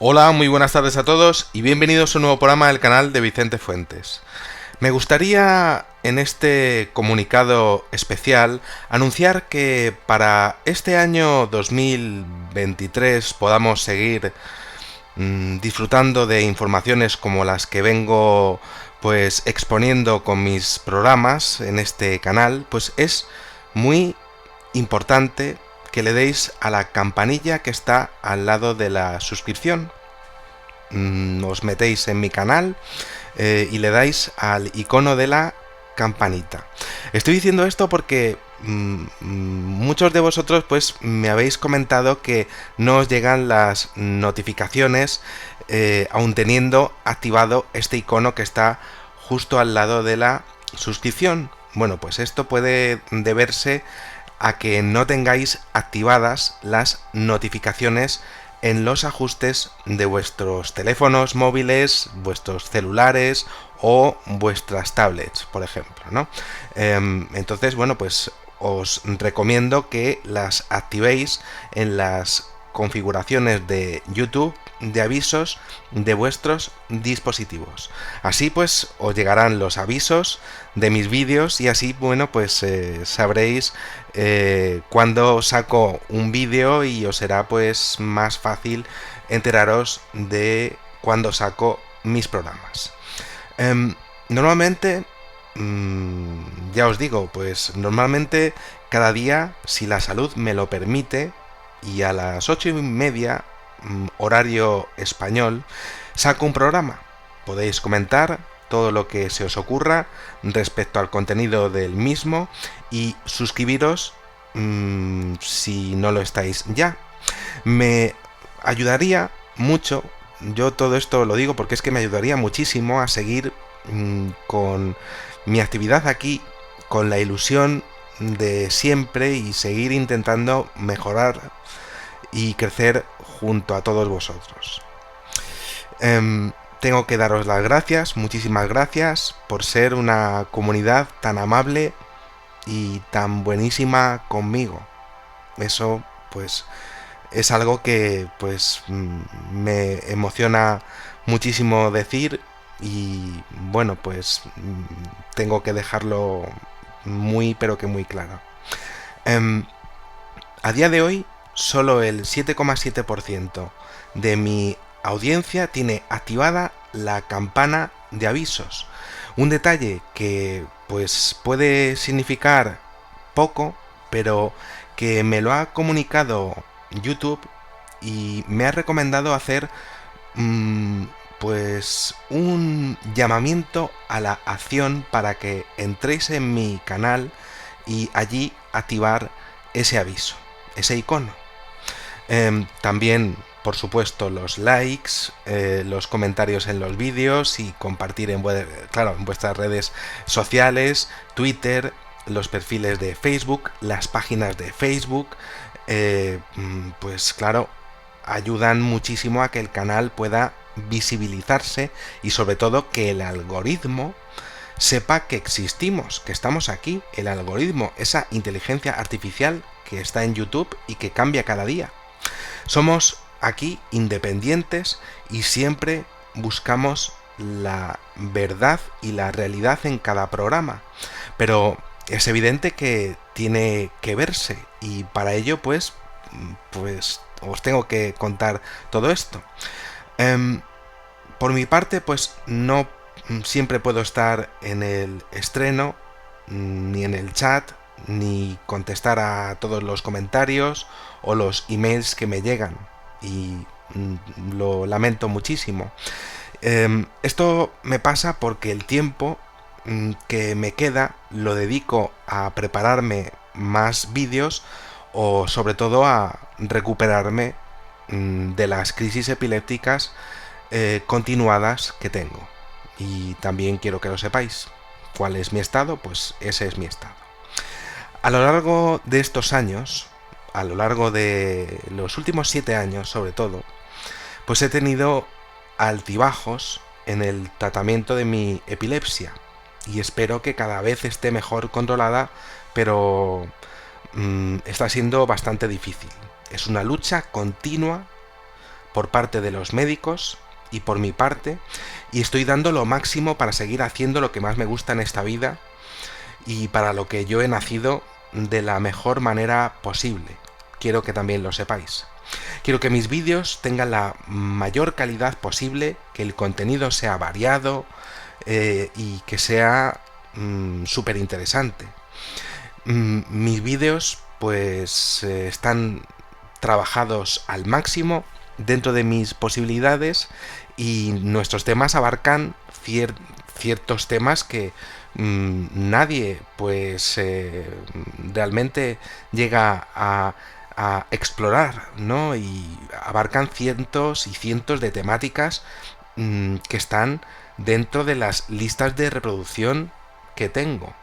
Hola, muy buenas tardes a todos y bienvenidos a un nuevo programa del canal de Vicente Fuentes. Me gustaría en este comunicado especial anunciar que para este año 2023 podamos seguir disfrutando de informaciones como las que vengo pues exponiendo con mis programas en este canal, pues es muy importante que le deis a la campanilla que está al lado de la suscripción. Os metéis en mi canal y le dais al icono de la campanita. Estoy diciendo esto porque muchos de vosotros pues me habéis comentado que no os llegan las notificaciones aun teniendo activado este icono que está justo al lado de la suscripción. Bueno, pues esto puede deberse a que no tengáis activadas las notificaciones en los ajustes de vuestros teléfonos móviles, vuestros celulares o vuestras tablets, por ejemplo, ¿no? Entonces, bueno, pues os recomiendo que las activéis en las configuraciones de YouTube de avisos de vuestros dispositivos. Así pues os llegarán los avisos de mis vídeos y así, bueno, pues sabréis cuando saco un vídeo y os será pues más fácil enteraros de cuando saco mis programas. Normalmente, ya os digo, pues normalmente cada día, si la salud me lo permite, y a las 8:30, horario español, saco un programa. Podéis comentar todo lo que se os ocurra respecto al contenido del mismo y suscribiros si no lo estáis ya. Me ayudaría mucho, yo todo esto lo digo porque es que me ayudaría muchísimo a seguir con mi actividad aquí, con la ilusión de siempre y seguir intentando mejorar y crecer junto a todos vosotros. Tengo que daros las gracias, muchísimas gracias por ser una comunidad tan amable y tan buenísima conmigo. Eso pues es algo que pues me emociona muchísimo decir y bueno, pues tengo que dejarlo muy pero que muy claro. A día de hoy solo el 7,7% de mi audiencia tiene activada la campana de avisos. Un detalle que pues puede significar poco, pero que me lo ha comunicado YouTube y me ha recomendado hacer pues un llamamiento a la acción para que entréis en mi canal y allí activar ese aviso, ese icono. También, por supuesto, los likes, los comentarios en los vídeos y compartir en vuestras redes sociales, Twitter, los perfiles de Facebook, las páginas de Facebook, pues claro, ayudan muchísimo a que el canal pueda visibilizarse y sobre todo que el algoritmo sepa que existimos, que estamos aquí, el algoritmo, esa inteligencia artificial que está en YouTube y que cambia cada día. Somos aquí independientes y siempre buscamos la verdad y la realidad en cada programa, pero es evidente que tiene que verse y para ello pues os tengo que contar todo esto. Por mi parte pues no siempre puedo estar en el estreno ni en el chat ni contestar a todos los comentarios o los emails que me llegan y lo lamento muchísimo. Esto me pasa porque el tiempo que me queda lo dedico a prepararme más vídeos o sobre todo a recuperarme de las crisis epilépticas continuadas que tengo. Y también quiero que lo sepáis. ¿Cuál es mi estado? Pues ese es mi estado. A lo largo de estos años, a lo largo de los últimos 7 años sobre todo, pues he tenido altibajos en el tratamiento de mi epilepsia y espero que cada vez esté mejor controlada, pero está siendo bastante difícil. Es una lucha continua por parte de los médicos y por mi parte, y estoy dando lo máximo para seguir haciendo lo que más me gusta en esta vida y para lo que yo he nacido de la mejor manera posible. Quiero que también lo sepáis. Quiero que mis vídeos tengan la mayor calidad posible, que el contenido sea variado y que sea súper interesante. Mis vídeos pues están trabajados al máximo dentro de mis posibilidades y nuestros temas abarcan ciertos temas que nadie pues realmente llega a explorar, ¿no? Y abarcan cientos y cientos de temáticas que están dentro de las listas de reproducción que tengo.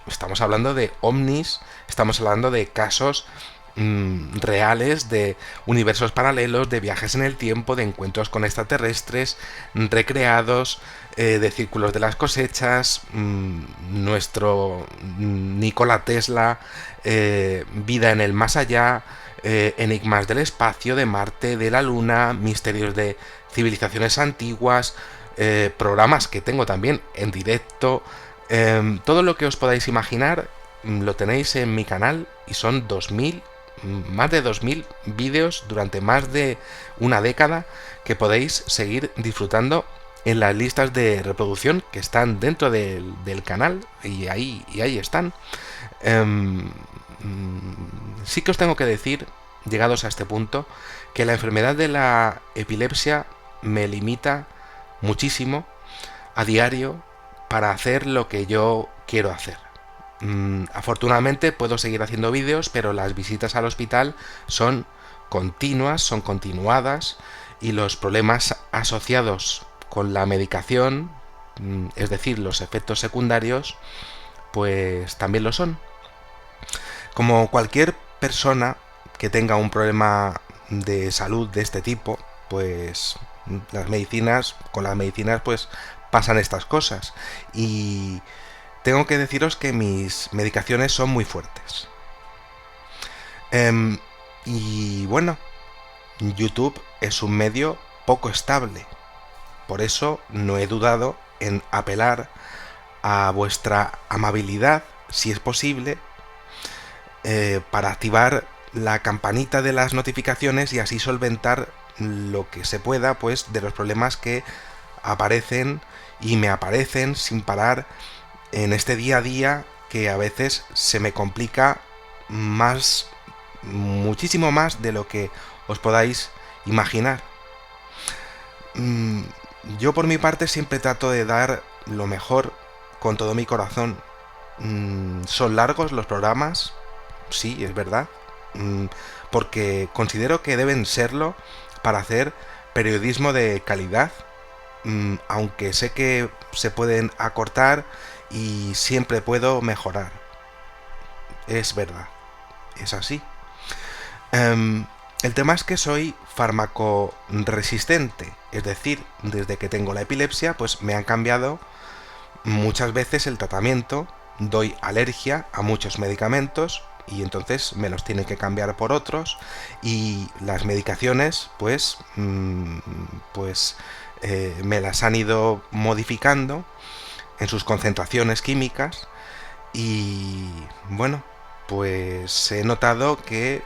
Estamos hablando de ovnis, estamos hablando de casos reales, de universos paralelos, de viajes en el tiempo, de encuentros con extraterrestres, recreados, de círculos de las cosechas, nuestro Nikola Tesla, vida en el más allá, enigmas del espacio, de Marte, de la Luna, misterios de civilizaciones antiguas, programas que tengo también en directo. Todo lo que os podáis imaginar lo tenéis en mi canal y son más de 2000 vídeos durante más de una década que podéis seguir disfrutando en las listas de reproducción que están dentro del canal y ahí están. Sí que os tengo que decir, llegados a este punto, que la enfermedad de la epilepsia me limita muchísimo a diario para hacer lo que yo quiero hacer. Afortunadamente puedo seguir haciendo vídeos, pero las visitas al hospital son continuas, son continuadas y los problemas asociados con la medicación, es decir, los efectos secundarios, pues también lo son. Como cualquier persona que tenga un problema de salud de este tipo, pues con las medicinas pues pasan estas cosas y tengo que deciros que mis medicaciones son muy fuertes. Y bueno, YouTube es un medio poco estable. Por eso no he dudado en apelar a vuestra amabilidad, si es posible, para activar la campanita de las notificaciones y así solventar lo que se pueda, pues, de los problemas que aparecen y me aparecen sin parar en este día a día, que a veces se me complica muchísimo más de lo que os podáis imaginar. Yo por mi parte siempre trato de dar lo mejor con todo mi corazón. Son largos los programas, sí, es verdad, porque considero que deben serlo para hacer periodismo de calidad, aunque sé que se pueden acortar y siempre puedo mejorar. Es verdad, es así. El tema es que soy fármaco resistente, es decir, desde que tengo la epilepsia, pues me han cambiado muchas veces el tratamiento, doy alergia a muchos medicamentos y entonces me los tienen que cambiar por otros y las medicaciones pues me las han ido modificando en sus concentraciones químicas y bueno, pues he notado que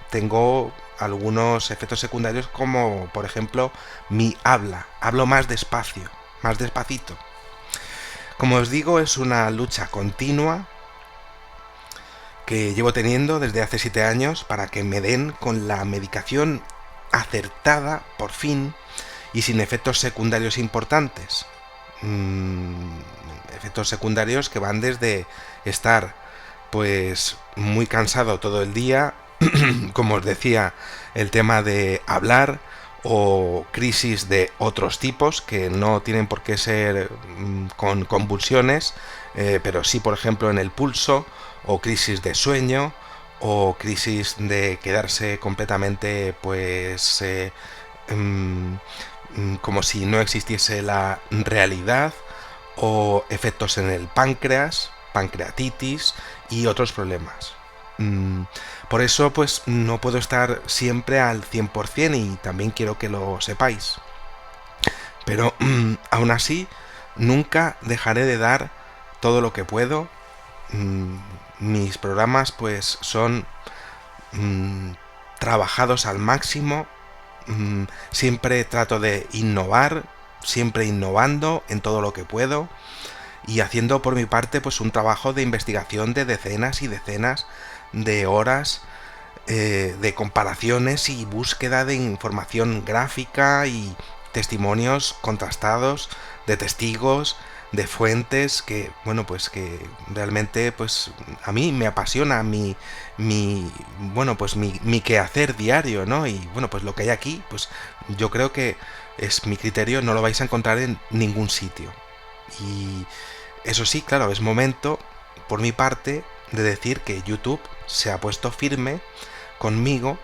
tengo algunos efectos secundarios como por ejemplo mi hablo más despacio, más despacito. Como os digo, es una lucha continua que llevo teniendo desde hace 7 años para que me den con la medicación acertada por fin y sin efectos secundarios importantes. Efectos secundarios que van desde estar pues muy cansado todo el día, como os decía, el tema de hablar o crisis de otros tipos que no tienen por qué ser con convulsiones, pero sí, por ejemplo, en el pulso, o crisis de sueño, o crisis de quedarse completamente pues como si no existiese la realidad, o efectos en el páncreas, pancreatitis y otros problemas. Mm, por eso pues no puedo estar siempre al 100% y también quiero que lo sepáis. Pero aún así, nunca dejaré de dar todo lo que puedo. Mm, mis programas pues son mm, trabajados al máximo. Siempre trato de innovar, siempre innovando en todo lo que puedo y haciendo por mi parte pues un trabajo de investigación de decenas y decenas de horas, de comparaciones y búsqueda de información gráfica y testimonios contrastados de testigos, de fuentes que, bueno, pues que realmente pues a mí me apasiona mi quehacer diario, ¿no? Y bueno, pues lo que hay aquí, pues yo creo que es mi criterio, no lo vais a encontrar en ningún sitio. Y eso sí, claro, es momento, por mi parte, de decir que YouTube se ha puesto firme conmigo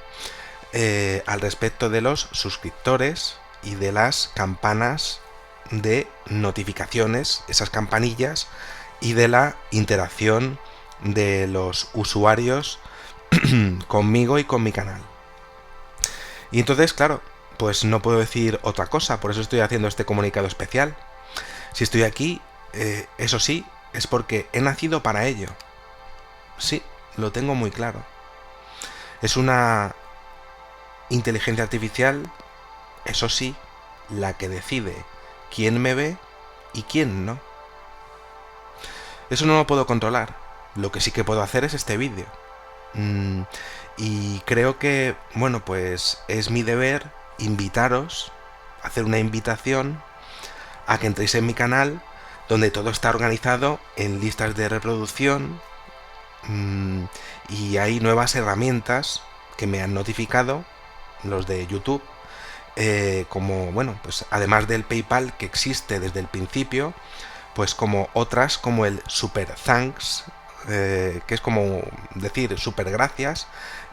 al respecto de los suscriptores y de las campanas de notificaciones, esas campanillas, y de la interacción de los usuarios conmigo y con mi canal. Y entonces, claro, pues no puedo decir otra cosa, por eso estoy haciendo este comunicado especial. Si estoy aquí, eso sí, es porque he nacido para ello. Sí, lo tengo muy claro. Es una inteligencia artificial, eso sí, la que decide quién me ve y quién no. Eso no lo puedo controlar. Lo que sí que puedo hacer es este vídeo. Y creo que, bueno, pues es mi deber invitaros, hacer una invitación a que entréis en mi canal, donde todo está organizado en listas de reproducción, y hay nuevas herramientas que me han notificado los de YouTube, como, bueno, pues además del PayPal que existe desde el principio, pues como otras como el Super Thanks, que es como decir super gracias,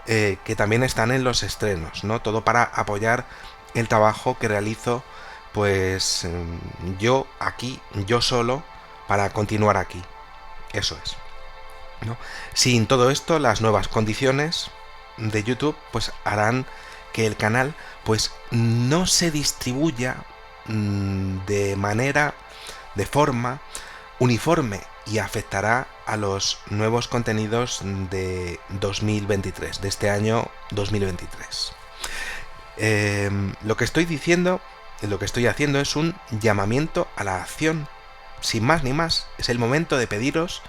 que también están en los estrenos, ¿no? Todo para apoyar el trabajo que realizo, pues yo aquí, yo solo, para continuar aquí. Eso es, ¿no? Sin todo esto, las nuevas condiciones de YouTube pues harán que el canal pues no se distribuya de forma uniforme y afectará a los nuevos contenidos de 2023, de este año 2023. Lo que estoy diciendo, lo que estoy haciendo es un llamamiento a la acción, sin más ni más. Es el momento de pediros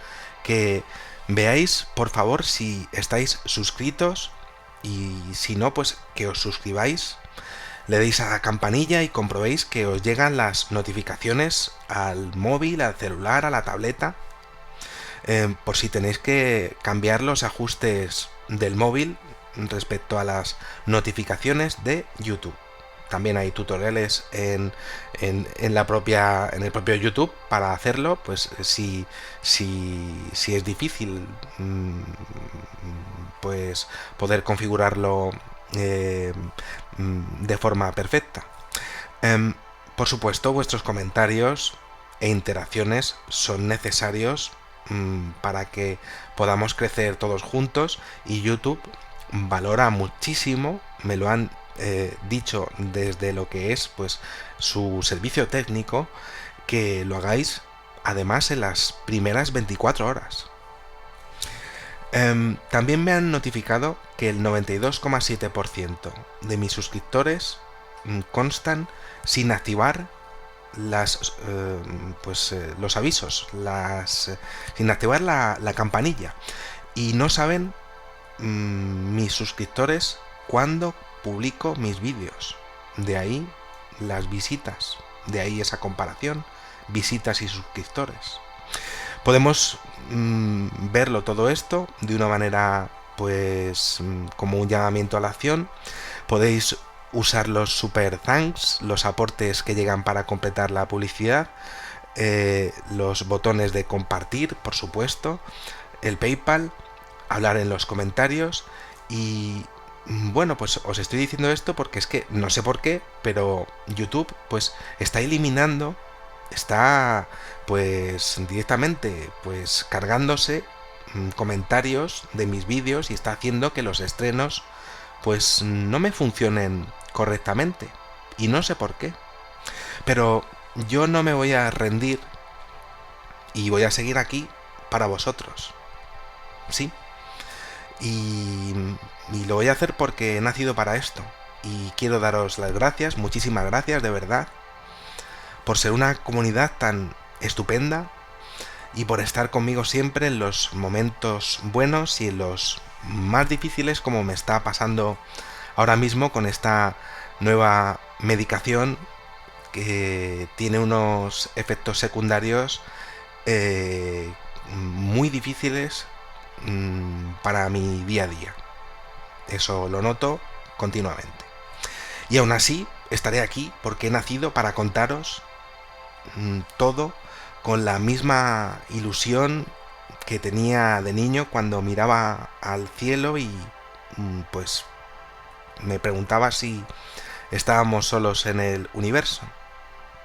que veáis, por favor, si estáis suscritos, y si no, pues que os suscribáis, le deis a la campanilla y comprobéis que os llegan las notificaciones al móvil, al celular, a la tableta, por si tenéis que cambiar los ajustes del móvil respecto a las notificaciones de YouTube. También hay tutoriales en el propio YouTube para hacerlo, pues si es difícil pues poder configurarlo de forma perfecta. Por supuesto, vuestros comentarios e interacciones son necesarios para que podamos crecer todos juntos, y YouTube valora muchísimo, me lo han dicho desde lo que es pues su servicio técnico, que lo hagáis además en las primeras 24 horas. También me han notificado que el 92,7% de mis suscriptores constan sin activar los avisos, sin activar la campanilla, y no saben mis suscriptores cuándo publico mis vídeos. De ahí las visitas, de ahí esa comparación, visitas y suscriptores. Podemos verlo todo esto de una manera pues como un llamamiento a la acción. Podéis usar los super thanks, los aportes que llegan para completar la publicidad, los botones de compartir, por supuesto, el PayPal, hablar en los comentarios. Y bueno, pues os estoy diciendo esto porque es que no sé por qué, pero YouTube pues está eliminando, está pues directamente pues cargándose comentarios de mis vídeos y está haciendo que los estrenos pues no me funcionen correctamente. Y no sé por qué. Pero yo no me voy a rendir y voy a seguir aquí para vosotros. Sí. Y lo voy a hacer porque he nacido para esto. Y quiero daros las gracias, muchísimas gracias de verdad, por ser una comunidad tan estupenda y por estar conmigo siempre en los momentos buenos y en los más difíciles, como me está pasando ahora mismo con esta nueva medicación que tiene unos efectos secundarios muy difíciles para mi día a día. Eso lo noto continuamente. Y aún así estaré aquí porque he nacido para contaros todo con la misma ilusión que tenía de niño cuando miraba al cielo y pues me preguntaba si estábamos solos en el universo.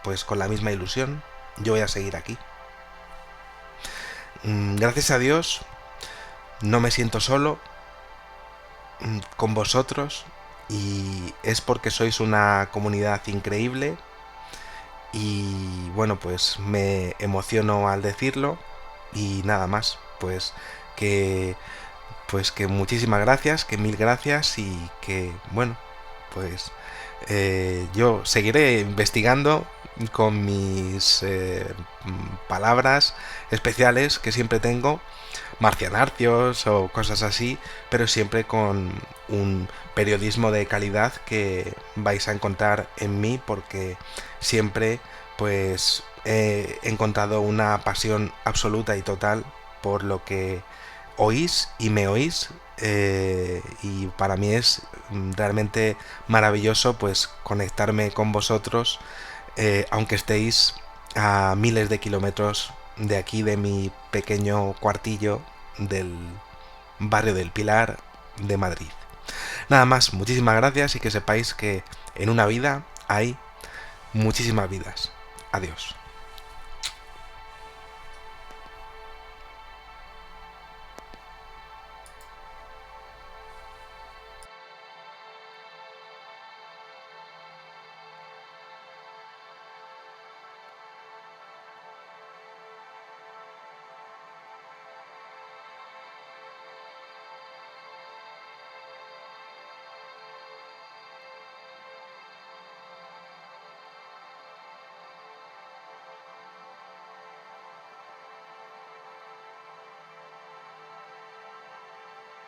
Pues con la misma ilusión yo voy a seguir aquí. Gracias a Dios no me siento solo con vosotros y es porque sois una comunidad increíble y bueno, pues me emociono al decirlo y nada más, pues que muchísimas gracias, que mil gracias y que bueno, pues yo seguiré investigando con mis palabras especiales que siempre tengo, marcianarcios o cosas así, pero siempre con un periodismo de calidad que vais a encontrar en mí porque siempre pues he encontrado una pasión absoluta y total por lo que oís y me oís y para mí es realmente maravilloso pues conectarme con vosotros aunque estéis a miles de kilómetros de aquí, de mi pequeño cuartillo del barrio del Pilar de Madrid. Nada más, muchísimas gracias y que sepáis que en una vida hay muchísimas vidas. Adiós.